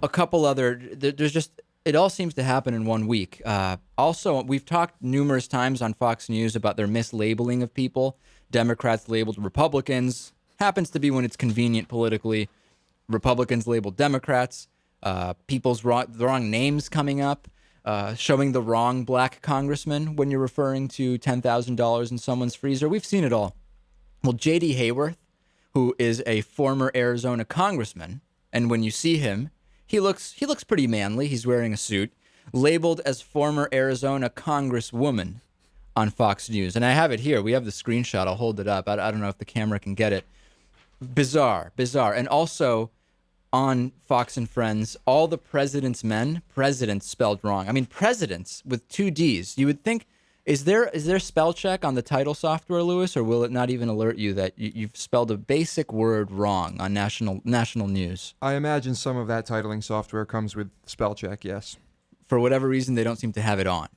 a couple other. There's just it all seems to happen in 1 week. Also, we've talked numerous times on Fox News about their mislabeling of people. Democrats labeled Republicans. Happens to be when it's convenient politically. Republicans labeled Democrats. The wrong names coming up. Showing the wrong black congressman when you're referring to $10,000 in someone's freezer. We've seen it all. Well, JD Hayworth, who is a former Arizona congressman, and when you see him, he looks pretty manly. He's wearing a suit, labeled as former Arizona congresswoman on Fox News. And I have it here. We have the screenshot. I'll hold it up. I don't know if the camera can get it. Bizarre. And also on Fox and Friends, all the president's men, presidents spelled wrong. I mean, presidents with 2 Ds. You would think, is there spell check on the title software, Lewis, or will it not even alert you that you've spelled a basic word wrong on national news? I imagine some of that titling software comes with spell check, yes. For whatever reason, they don't seem to have it on.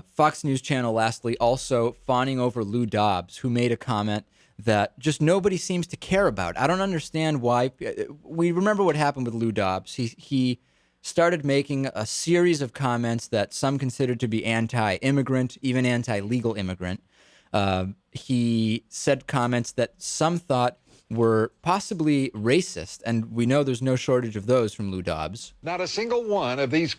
Fox News Channel, lastly, also fawning over Lou Dobbs, who made a comment that just nobody seems to care about. I don't understand why. We remember what happened with Lou Dobbs. He started making a series of comments that some considered to be anti-immigrant, even anti-legal immigrant. He said comments that some thought were possibly racist, and we know there's no shortage of those from Lou Dobbs. Not a single one of these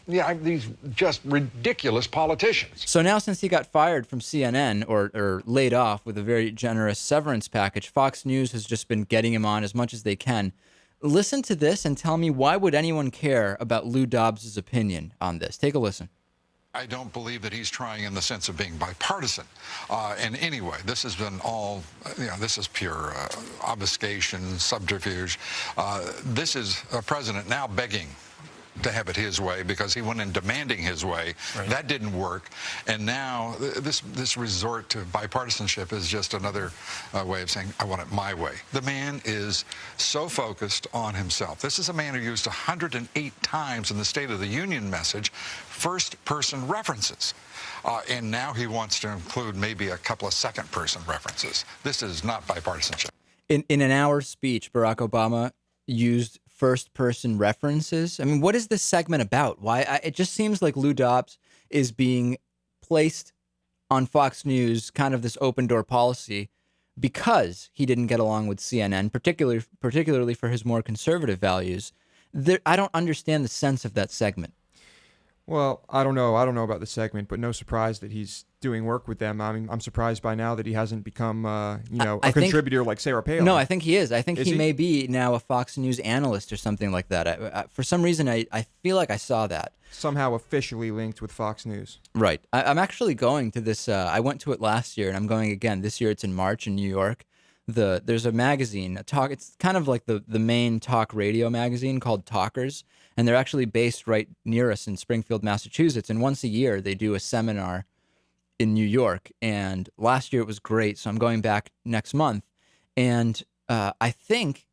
these just ridiculous politicians. So now, since he got fired from CNN or laid off with a very generous severance package, Fox News has just been getting him on as much as they can. Listen to this and tell me, why would anyone care about Lou Dobbs' opinion on this? Take a listen. I don't believe that he's trying in the sense of being bipartisan. And anyway, this has been all, this is pure obfuscation, subterfuge. This is a president now begging to have it his way because he went in demanding his way. Right. That didn't work. And now this resort to bipartisanship is just another way of saying, I want it my way. The man is so focused on himself. This is a man who used 108 times in the State of the Union message first-person references. And now he wants to include maybe a couple of second-person references. This is not bipartisanship. In an hour speech, Barack Obama used first-person references. I mean, what is this segment about? It just seems like Lou Dobbs is being placed on Fox News, kind of this open-door policy, because he didn't get along with CNN, particularly for his more conservative values. I don't understand the sense of that segment. Well, I don't know about the segment, but no surprise that he's doing work with them. I mean, I'm surprised by now that he hasn't become, a contributor like Sarah Palin. No, I think he is. I think he may be now a Fox News analyst or something like that. For some reason, I feel like I saw that. Somehow officially linked with Fox News. Right. I'm actually going to this. I went to it last year, and I'm going again. This year it's in March in New York. There's a magazine, it's kind of like the main talk radio magazine called Talkers, and they're actually based right near us in Springfield, Massachusetts. And once a year they do a seminar in New York. And last year it was great, so I'm going back next month. And I think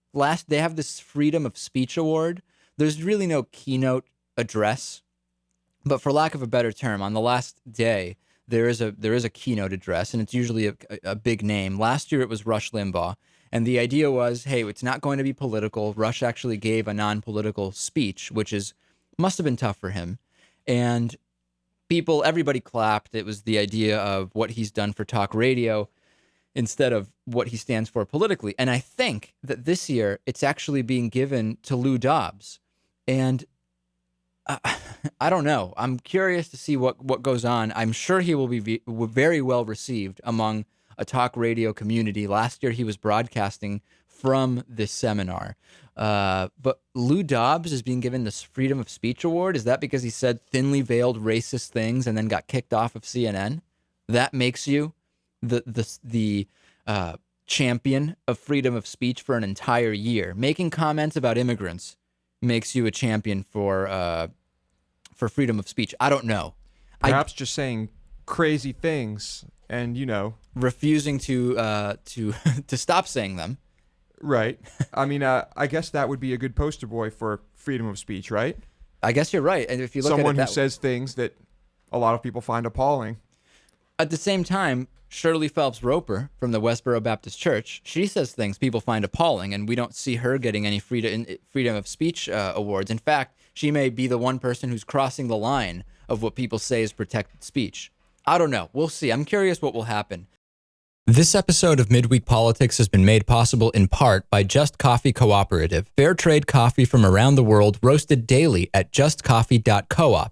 they have this Freedom of Speech Award. There's really no keynote address, but for lack of a better term, on the last day, there is a keynote address, and it's usually a big name. Last year it was Rush Limbaugh, and the idea was, hey, it's not going to be political. Rush actually gave a non-political speech, which must have been tough for him. And everybody clapped. It was the idea of what he's done for talk radio instead of what he stands for politically. And I think that this year it's actually being given to Lou Dobbs. And I don't know. I'm curious to see what goes on. I'm sure he will be very well received among a talk radio community. Last year he was broadcasting from this seminar. But Lou Dobbs is being given this Freedom of Speech Award. Is that because he said thinly veiled racist things and then got kicked off of CNN? That makes you the champion of freedom of speech for an entire year. Making comments about immigrants makes you a champion for freedom of speech. I don't know. Perhaps just saying crazy things and, refusing to stop saying them. Right. I mean, I guess that would be a good poster boy for freedom of speech, right? I guess you're right. And if you look someone at who says things that a lot of people find appalling. At the same time, Shirley Phelps Roper from the Westboro Baptist Church, she says things people find appalling, and we don't see her getting any freedom of speech awards. In fact, she may be the one person who's crossing the line of what people say is protected speech. I don't know. We'll see. I'm curious what will happen. This episode of Midweek Politics has been made possible in part by Just Coffee Cooperative, fair trade coffee from around the world roasted daily at justcoffee.coop.